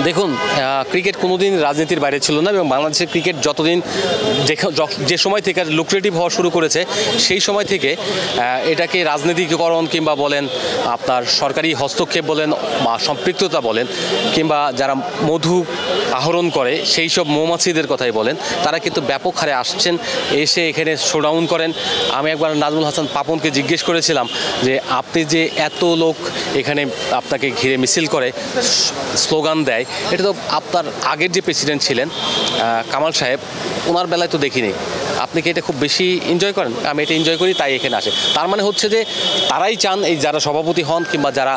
দেখুন, ক্রিকেট কোনোদিন রাজনীতির বাইরে ছিল না এবং বাংলাদেশের ক্রিকেট যতদিন যে সময় থেকে লুক্রেটিভ হওয়া শুরু করেছে সেই সময় থেকে এটাকে রাজনীতিকরণ কিংবা বলেন আপনার সরকারি হস্তক্ষেপ বলেন বা সম্পৃক্ততা বলেন কিংবা যারা মধু আহরণ করে সেই সব মৌমাছিদের কথাই বলেন, তারা কিন্তু ব্যাপক হারে আসছেন, এসে এখানে শোডাউন করেন। আমি একবার নাজমুল হাসান পাপনকে জিজ্ঞেস করেছিলাম যে আপনি যে এত লোক এখানে আপনাকে ঘিরে মিছিল করে স্লোগান দেয়, এটা তো আপনার আগের যে প্রেসিডেন্ট ছিলেন কামাল সাহেব, ওনার বেলায় তো দেখিনি। আপনি কি এটা খুব বেশি এনজয় করেন? আমি এটা এনজয় করি, তাই এখানে আসে। তার মানে হচ্ছে যে তারাই চান, এই যারা সভাপতি হন কিংবা যারা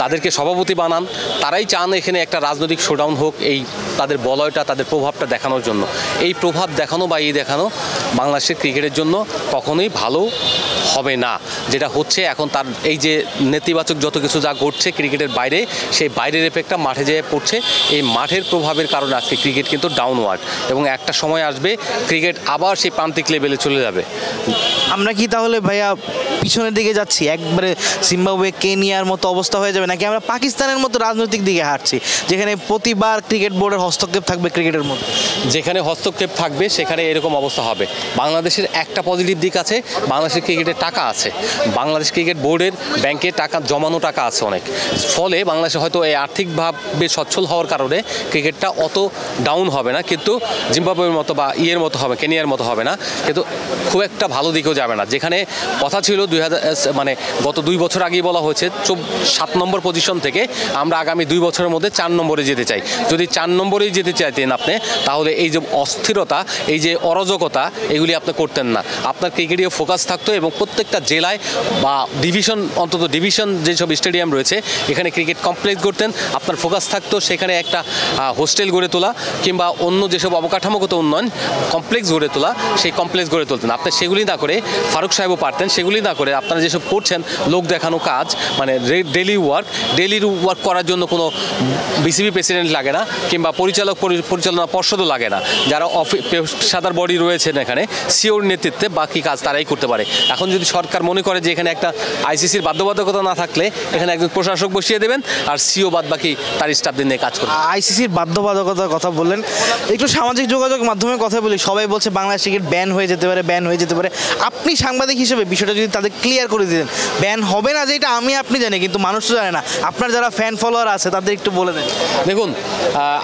তাদেরকে সভাপতি বানান, তারাই চান এখানে একটা রাজনৈতিক শোডাউন হোক, এই তাদের বলয়টা, তাদের প্রভাবটা দেখানোর জন্য। এই প্রভাব দেখানো বা এই দেখানো বাংলাদেশের ক্রিকেটের জন্য কখনোই ভালো হবে না। যেটা হচ্ছে এখন, তার এই যে নেতিবাচক যত কিছু যা ঘটছে ক্রিকেটের বাইরে, সেই বাইরের এফেক্টটা মাঠে যেয়ে পড়ছে। এই মাঠের প্রভাবের কারণে আজকে ক্রিকেট কিন্তু ডাউনওয়ার্ড, এবং একটা সময় আসবে ক্রিকেট আবার সেই প্রান্তিক লেভেলে চলে যাবে। আমরা কি তাহলে ভাইয়া পিছনের দিকে যাচ্ছি, একবারে জিম্বাবুয়ে কেনিয়ার মতো অবস্থা হয়ে যাবে, নাকি আমরা পাকিস্তানের মতো রাজনৈতিক দিকে হাঁটছি, যেখানে প্রতিবার ক্রিকেট বোর্ডের হস্তক্ষেপ থাকবে ক্রিকেটের মধ্যে? যেখানে হস্তক্ষেপ থাকবে সেখানে এরকম অবস্থা হবে। বাংলাদেশের একটা পজিটিভ দিক আছে, বাংলাদেশের ক্রিকেটের টাকা আছে, বাংলাদেশ ক্রিকেট বোর্ডের ব্যাংকে টাকা জমানো টাকা আছে অনেক, ফলে বাংলাদেশে হয়তো এই আর্থিকভাবে সচ্ছল হওয়ার কারণে ক্রিকেটটা অত ডাউন হবে না, কিন্তু জিম্বাবুয়ের মতো বা ইয়ের মতো হবে, কেনিয়ার মতো হবে না, কিন্তু খুব একটা ভালো দিকেও যাবে না। যেখানে কথা ছিল মানে গত 2 বছর আগেই বলা হয়েছে 7 নম্বর পজিশন থেকে আমরা আগামী 2 বছরের মধ্যে 4 নম্বরে যেতে চাই। যদি 4 নম্বরেই যেতে চাইতেন আপনি, তাহলে এই যে অস্থিরতা, এই যে অরাজকতা, এগুলি আপনি করতেন না। আপনার ক্রিকেটীয় ফোকাস থাকতো এবং প্রত্যেকটা জেলায় বা ডিভিশন, অন্তত ডিভিশন যেসব স্টেডিয়াম রয়েছে এখানে ক্রিকেট কমপ্লেক্স করতেন, আপনার ফোকাস থাকতো সেখানে একটা হোস্টেল গড়ে তোলা কিংবা অন্য যেসব অবকাঠামোগত উন্নয়ন কমপ্লেক্স গড়ে তোলা, সেই কমপ্লেক্স গড়ে তুলতেন। আপনি সেগুলি না করে, ফারুক সাহেবও পারতেন, সেগুলি না করে আপনারা যেসব করছেন লোক দেখানো কাজ, মানে ডেলি ওয়ার্ক করার জন্য কোনো বিসিবি প্রেসিডেন্ট লাগে না কিংবা পরিচালনা পর্ষদও লাগে না। যারা পেশাদার বডি রয়েছেন এখানে, সিওর নেতৃত্বে বাকি কাজ তারাই করতে পারে। এখন যদি সরকার মনে করে যে এখানে একটা আইসিসির বাধ্যবাধকতা না থাকলে এখানে একজন প্রশাসক বসিয়ে দেবেন আর সিও বাদ বাকি তার স্টাফদের নিয়ে কাজ করবে। আইসিসির বাধ্যবাধকতার কথা বললেন, একটু সামাজিক যোগাযোগ মাধ্যমে কথা বলি, সবাই বলছে বাংলাদেশ ক্রিকেট ব্যান হয়ে যেতে পারে, ব্যান হয়ে যেতে পারে। আপনি সাংবাদিক হিসেবে বিষয়টা যদি তাদের ক্লিয়ার করে দিতেন, ব্যান হবে না যেটা আপনি জানি, কিন্তু মানুষ তো জানে না, আপনার যারা ফ্যান ফলোয়ার আছে তাদের একটু বলে দেন। দেখুন,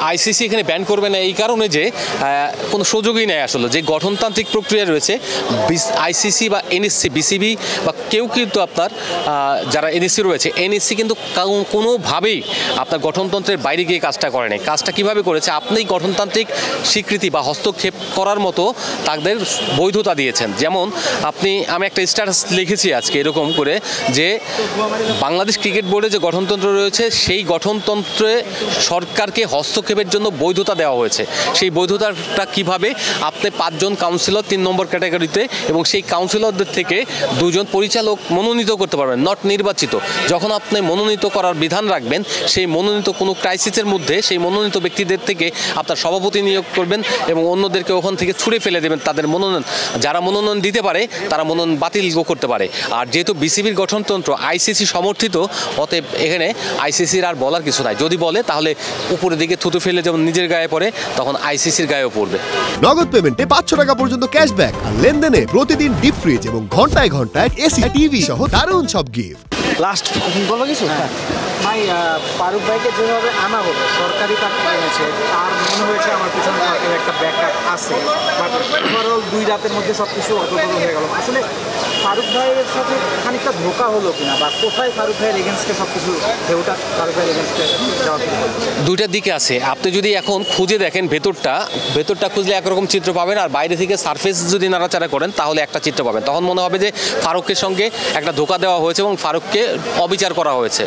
আইসিসি এখানে ব্যান করবে না এই কারণে যে কোনো সুযোগই নেই আসলে। যে গঠনতান্ত্রিক প্রক্রিয়া রয়েছে আইসিসি বা এনএসসি, বিসিবি বা কেউ কিন্তু আপনার যারা এনএসসি রয়েছে, এনএসসি কিন্তু কোনোভাবেই আপনার গঠনতন্ত্রের বাইরে গিয়ে কাজটা করে নাই। কাজটা কীভাবে করেছে, আপনি গঠনতান্ত্রিক স্বীকৃতি বা হস্তক্ষেপ করার মতো তাদের বৈধতা দিয়েছেন। যেমন আমি একটা স্ট্যাটাস লিখেছি আজকে এরকম করে যে বাংলাদেশ ক্রিকেট বোর্ডে যে গঠনতন্ত্র রয়েছে সেই গঠনতন্ত্রে সরকারকে হস্তক্ষেপের জন্য বৈধতা দেওয়া হয়েছে। সেই বৈধতাটা কিভাবে, আপনি 5 জন কাউন্সিলর 3 নম্বর ক্যাটাগরিতে, এবং সেই কাউন্সিলরদের থেকে 2 জন পরিচালক মনোনীত করতে পারবেন, নট নির্বাচিত। যখন আপনি মনোনীত করার বিধান রাখবেন, সেই মনোনীত কোনো ক্রাইসিসের মধ্যে সেই মনোনীত ব্যক্তিদের থেকে আপনার সভাপতি নিয়োগ করবেন এবং অন্যদেরকে ওখান থেকে ছুঁড়ে ফেলে দেবেন। তাদের মনোনয়ন, যারা মনোনয়ন দিতে পারে তারা মনোনয়ন বাতিল করতে পারে। আর যেহেতু বিসিবির গঠনতন্ত্র আইসিসি সমর্থিত, অতএব এখানে আইসিসির আর বলার কিছু নাই। যদি বলে তাহলে উপরের দিকে থুতু ফেলে যেমন নিজের গায়ে পড়ে, তখন আইসিসির গায়েও পড়বে। নগদ পেমেন্টে 500 টাকা পর্যন্ত ক্যাশব্যাক, আর লেনদেনে প্রতিদিন ডিপ ফ্রিজ এবং ঘন্টায় ঘন্টায় এসি, টিভি সহ দারুণ সব গিফট। লাস্ট বলবো কিছু ভাই, ফারুক ভাইকে যেভাবে আনা হলো, সরকারি টাকা এনেছে, আর মনে হয়েছে আমার পিছনে সরকারের একটা ব্যাকআপ আছে, বাট ওভারঅল 2 রাতের মধ্যে সব কিছু অগ্রগতি হয়ে গেল। আসলে ফারুক ভাইয়ের সাথে খানিকটা ধোঁকা হলো কিনা, বা কোথায় ফারুক ভাইয়ের এগেনস্টে সব কিছু ঢেউটা ফারুক ভাইয়ের এগেনস্টে যাওয়া? 2টা দিকে আছে। আপনি যদি এখন খুঁজে দেখেন ভেতরটা খুঁজলে একরকম চিত্র পাবেন, আর বাইরে থেকে সারফেস যদি নাড়াচাড়া করেন তাহলে একটা চিত্র পাবেন। তখন মনে হবে যে ফারুকের সঙ্গে একটা ধোঁকা দেওয়া হয়েছে এবং ফারুককে অবিচার করা হয়েছে।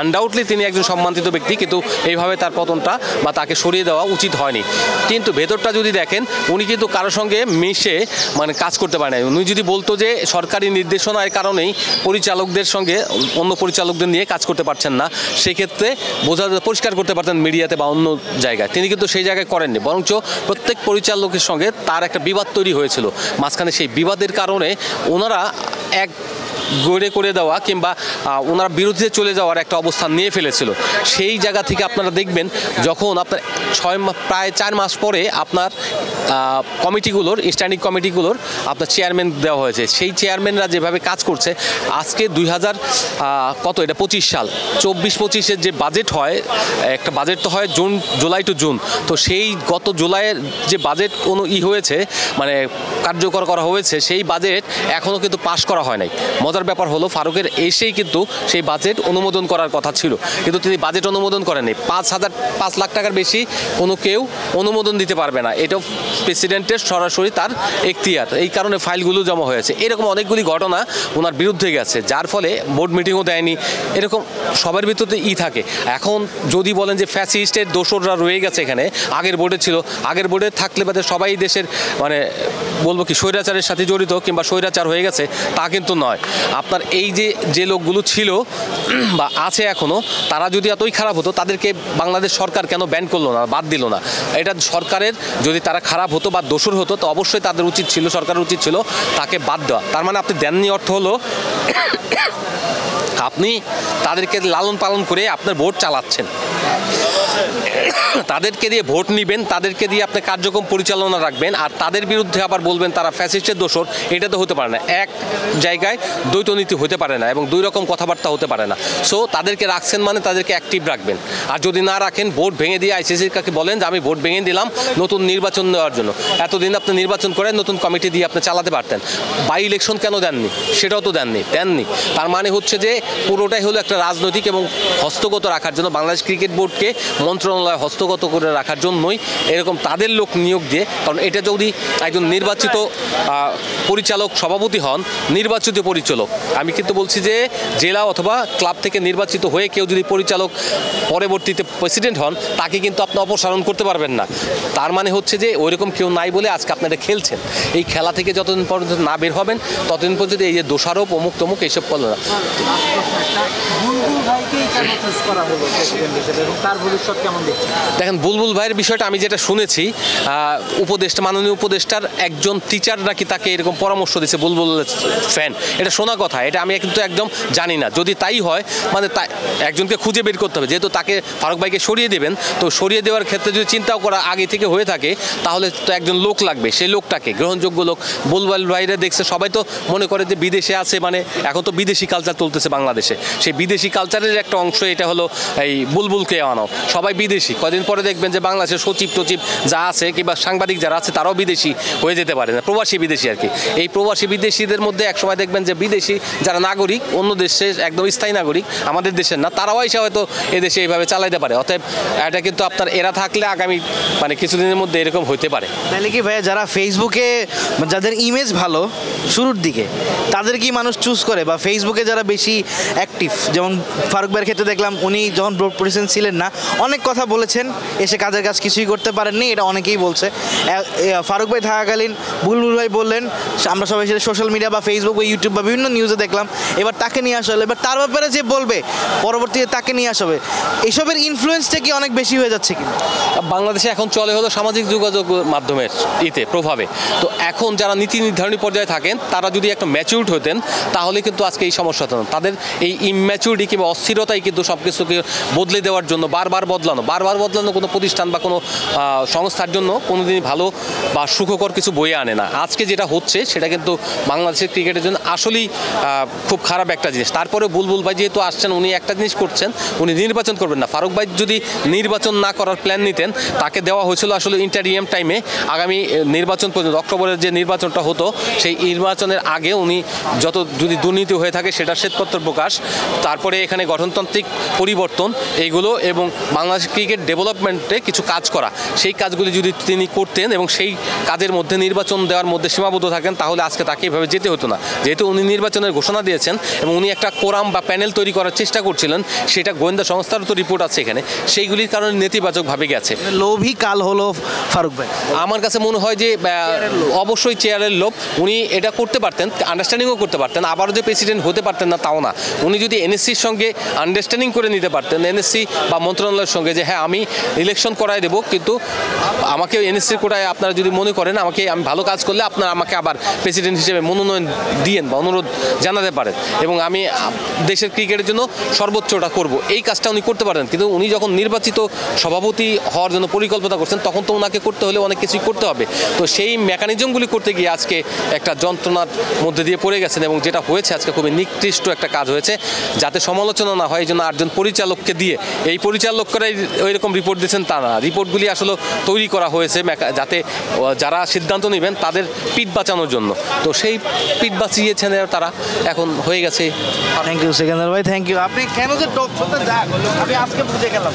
আনডাউটলি তিনি একজন সম্মানিত ব্যক্তি, কিন্তু এইভাবে তার পতনটা বা তাকে সরিয়ে দেওয়া উচিত হয়নি। কিন্তু ভেতরটা যদি দেখেন, উনি কিন্তু কারোর সঙ্গে মিশে মানে কাজ করতে পারে না। উনি যদি বলতো যে সরকারি নির্দেশনার কারণেই পরিচালকদের সঙ্গে অন্য পরিচালকদের নিয়ে কাজ করতে পারছেন না, সেক্ষেত্রে পরিষ্কার করতে পারতেন মিডিয়াতে বা অন্য জায়গায়। তিনি কিন্তু সেই জায়গায় করেননি, বরঞ্চ প্রত্যেক পরিচালকের সঙ্গে তার একটা বিবাদ তৈরি হয়েছিল। মাঝখানে সেই বিবাদের কারণে ওনারা এক গড়ে করে দেওয়া কিংবা ওনার বিরুদ্ধে চলে যাওয়ার একটা অবস্থান নিয়ে ফেলেছিল। সেই জায়গা থেকে আপনারা দেখবেন যখন আপনার প্রায় 4 মাস পরে আপনার কমিটিগুলোর স্ট্যান্ডিং কমিটিগুলোর আপনার চেয়ারম্যান দেওয়া হয়েছে। সেই চেয়ারম্যানরা যেভাবে কাজ করছে, আজকে 25 সাল 24-25-এর যে বাজেট হয়, একটা বাজেট তো হয় জুলাই টু জুন, তো সেই গত জুলাইয়ের যে বাজেট হয়েছে মানে কার্যকর করা হয়েছে, সেই বাজেট এখনও কিন্তু পাশ করা হয় নাই। মজার ব্যাপার হলো ফারুকের এসেই কিন্তু সেই বাজেট অনুমোদন করার কথা ছিল, কিন্তু তিনি বাজেট অনুমোদন করেননি। 5 লাখ টাকার বেশি কোনো কেউ অনুমোদন দিতে পারবে না, এটাও প্রেসিডেন্টের সরাসরি তার এখতিয়ার। এই কারণে ফাইলগুলো জমা হয়েছে। এরকম অনেকগুলি ঘটনা ওনার বিরুদ্ধে গেছে, যার ফলে বোর্ড মিটিংও দেয়নি। এরকম সবার ভিতরে থাকে। এখন যদি বলেন যে ফ্যাসিস্টের দোসররা রয়ে গেছে এখানে, আগের বোর্ডে ছিল, আগের বোর্ডে থাকলে বাদে সবাই দেশের মানে বলবো কি স্বৈরাচারের সাথে জড়িত কিংবা স্বৈরাচার হয়ে গেছে তা কিন্তু নয়। আপনার এই যে লোকগুলো ছিল বা আছে এখনও, তারা যদি এতই খারাপ হতো তাদেরকে বাংলাদেশ সরকার কেন ব্যান করলো না, বাদ দিল না? এটা সরকারের, যদি তারা খারাপ হতো বা দোষর হতো তো অবশ্যই তাদের উচিত ছিল, সরকারের উচিত ছিল তাকে বাদ দেওয়া। তার মানে আপনি দেননি অর্থ হলো আপনি তাদেরকে লালন পালন করে আপনার ভোট চালাচ্ছেন, তাদেরকে দিয়ে ভোট নেবেন, তাদেরকে দিয়ে আপনি কার্যক্রম পরিচালনা রাখবেন, আর তাদের বিরুদ্ধে আবার বলবেন তারা ফ্যাসিস্টের দোসর। এটা তো হতে পারে না। এক জায়গায় দ্বৈত নীতি হতে পারে না এবং দুই রকম কথাবার্তা হতে পারে না। সো তাদেরকে রাখছেন মানে তাদেরকে অ্যাক্টিভ রাখবেন, আর যদি না রাখেন ভোট ভেঙে দিয়ে আইসিসির কাছে বলেন যে আমি ভোট ভেঙে দিলাম নতুন নির্বাচন দেওয়ার জন্য। এতদিন আপনি নির্বাচন করে নতুন কমিটি দিয়ে আপনি চালাতে পারতেন। বাই ইলেকশন কেন দেননি? সেটাও তো দেননি। তার মানে হচ্ছে যে পুরোটাই হলো একটা রাজনৈতিক এবং হস্তগত রাখার জন্য, বাংলাদেশ ক্রিকেট বোর্ডকে মন্ত্রণালয় হস্তগত করে রাখার জন্যই এরকম তাদের লোক নিয়োগ দিয়ে। কারণ এটা যদি একজন নির্বাচিত পরিচালক সভাপতি হন, নির্বাচিত পরিচালক, আমি কিন্তু বলছি যে জেলা অথবা ক্লাব থেকে নির্বাচিত হয়ে কেউ যদি পরিচালক পরবর্তীতে প্রেসিডেন্ট হন, তাকে কিন্তু আপনি অপসারণ করতে পারবেন না। তার মানে হচ্ছে যে ওইরকম কেউ নাই বলে আজকে আপনারা খেলছেন। এই খেলা থেকে যতদিন পর্যন্ত না বের হবেন ততদিন পর্যন্ত এই যে দোষারোপ অমুক তমুক এইসব করলো না। দেখেন, বুলবুল ভাইয়ের বিষয়টা আমি যেটা শুনেছি, মাননীয় উপদেষ্টার একজন টিচার নাকি তাকে এরকম পরামর্শ দিচ্ছে বুলবুল ফ্যান। এটা শোনা কথা, এটা আমি কিন্তু একদম জানি না। যদি তাই হয় মানে একজনকে খুঁজে বের করতে হবে, যেহেতু তাকে ফারুক ভাইকে সরিয়ে দেবেন, তো সরিয়ে দেওয়ার ক্ষেত্রে যদি চিন্তাও করা আগে থেকে হয়ে থাকে তাহলে তো একজন লোক লাগবে। সেই লোকটাকে গ্রহণযোগ্য লোক। বুলবুল ভাইরা দেখছে, সবাই তো মনে করে যে বিদেশে আছে, মানে এখন তো বিদেশি কালচার চলতেছে বাংলাদেশে, সেই বিদেশি কালচারের একটা অংশ এটা হলো এই বুলবুলকে আনাও। সবাই বিদেশি, কদিন পরে দেখবেন যে বাংলাদেশের সচিব টচিব যা আছে কিংবা সাংবাদিক যারা আছে তারাও বিদেশি হয়ে যেতে পারে না, প্রবাসী বিদেশি আর কি। এই প্রবাসী বিদেশিদের মধ্যে একসময় দেখবেন যে বিদেশি যারা নাগরিক, অন্য দেশে একদম স্থায়ী নাগরিক, আমাদের দেশের না, তারাও এসে হয়তো এদেশে এইভাবে চালাইতে পারে। অতএব এটা কিন্তু আপনার এরা থাকলে আগামী মানে কিছুদিনের মধ্যে এরকম হতে পারে। তাহলে কি ভাইয়া যারা ফেসবুকে যাদের ইমেজ ভালো শুরুর দিকে, তাদের কি মানুষ চুজ করে? বা ফেসবুকে যারা বেশি অ্যাক্টিভ, যেমন ফারুক ভাইয়ের ক্ষেত্রে দেখলাম উনি যখন প্রেসিডেন্ট ছিলেন না, অনেক কথা বলেছেন, এসে কাজের কাজ কিছুই করতে পারেননি, এটা অনেকেই বলছে। ফারুক ভাই থাকাকালীন বুলবুল ভাই বললেন, আমরা সবাই সেটা সোশ্যাল মিডিয়া বা ফেসবুক বা ইউটিউব বা বিভিন্ন নিউজে দেখলাম। এবার তাকে নিয়ে আসা হলো, এবার তার ব্যাপারে যে বলবে পরবর্তীতে তাকে নিয়ে আসা হবে। এসবের ইনফ্লুয়েন্সটা কি অনেক বেশি হয়ে যাচ্ছে কি? বাংলাদেশে এখন চলে হলো সামাজিক যোগাযোগ মাধ্যমের প্রভাবে। তো এখন যারা নীতি নির্ধারণী পর্যায়ে থাকেন তারা যদি একটা ম্যাচিউরড হতেন তাহলে কিন্তু আজকে এই সমস্যা হতো না। তাদের এই ইম্যাচিউরিটি কিংবা অস্থিরতাই কিন্তু সব কিছুকে বদলে দেওয়ার জন্য বারবার বদলানো কোনো প্রতিষ্ঠান বা কোনো সংস্থার জন্য কোনোদিনই ভালো বা সুখকর কিছু বয়ে আনে না। আজকে যেটা হচ্ছে সেটা কিন্তু বাংলাদেশের ক্রিকেটের জন্য আসলেই খুব খারাপ একটা জিনিস। তারপরে বুলবুল ভাই যেহেতু আসছেন, উনি একটা জিনিস করছেন, উনি নির্বাচন করবেন না। ফারুক ভাই যদি নির্বাচন না করার প্ল্যান নিতেন, তাকে দেওয়া হয়েছিল আসলে ইন্টারিয়াম টাইমে আগামী নির্বাচন পর্যন্ত, অক্টোবরের যে নির্বাচনটা হতো সেই নির্বাচনের আগে উনি যদি দুর্নীতি হয়ে থাকে সেটা শ্বেতপত্র প্রকাশ, তারপরে এখানে গঠনতান্ত্রিক পরিবর্তন এইগুলো এবং বাংলাদেশ ক্রিকেট ডেভেলপমেন্টে কিছু কাজ করা, সেই কাজগুলি যদি তিনি করতেন এবং সেই কাজের মধ্যে নির্বাচন দেওয়ার মধ্যে সীমাবদ্ধ থাকেন তাহলে আজকে তাকে এভাবে যেতে হতো না। যেহেতু উনি নির্বাচনের ঘোষণা দিয়েছেন এবং উনি একটা কোরাম বা প্যানেল তৈরি করার চেষ্টা করছিলেন, সেটা গোয়েন্দা সংস্থারও তো রিপোর্ট আছে এখানে, সেইগুলির কারণে নেতিবাচকভাবে গেছে। লোভী কাল হলো ফারুক ভাই। আমার কাছে মনে হয় যে অবশ্যই চেয়ারের লোভ। উনি এটা করতে পারতেন, আন্ডারস্ট্যান্ডিংও করতে পারতেন, আবারও যে প্রেসিডেন্ট হতে পারতেন না তাও না। উনি যদি এনএসসির সঙ্গে আন্ডারস্ট্যান্ডিং করে নিতে পারতেন এনএসসি বা মন্ত্রণালয়ের সঙ্গে যে হ্যাঁ আমি ইলেকশন করাই দেবো, কিন্তু আমাকে এনএসসির কোটায় আপনারা যদি মনে করেন আমি ভালো কাজ করলে আপনারা আমাকে আবার প্রেসিডেন্ট হিসেবে মনোনয়ন দিয়েন বা অনুরোধ জানাতে পারেন, এবং আমি দেশের ক্রিকেটের জন্য সর্বোচ্চটা করব, এই কাজটা উনি করতে পারেন। কিন্তু উনি যখন নির্বাচিত সভাপতি হওয়ার জন্য পরিকল্পনা করছেন তখন তো ওনাকে করতে হলে অনেক কিছুই করতে হবে। তো সেই মেকানিজমগুলি করতে গিয়ে আজকে একটা যন্ত্রণার মধ্যে দিয়ে পড়ে গেছেন, এবং যেটা হয়েছে আজকে খুবই নিকৃষ্ট একটা কাজ হয়েছে। যাতে সমালোচনা না হয় এই জন্য 8জন পরিচালককে দিয়ে, এই পরিচালকরাই ওই রকম রিপোর্ট দিয়েছেন তা না, রিপোর্টগুলি আসলে তৈরি করা হয়েছে যাতে যারা সিদ্ধান্ত নেবেন তাদের পিঠ বাঁচানোর জন্য। তো সেই পিঠ বাঁচিয়েছেন তারা, এখন হয়ে গেছে। থ্যাংক ইউ সেকেন্দার ভাই, থ্যাংক ইউ। আপনি কেন যে টক শোতে যান আমি আজকে বুঝে গেলাম।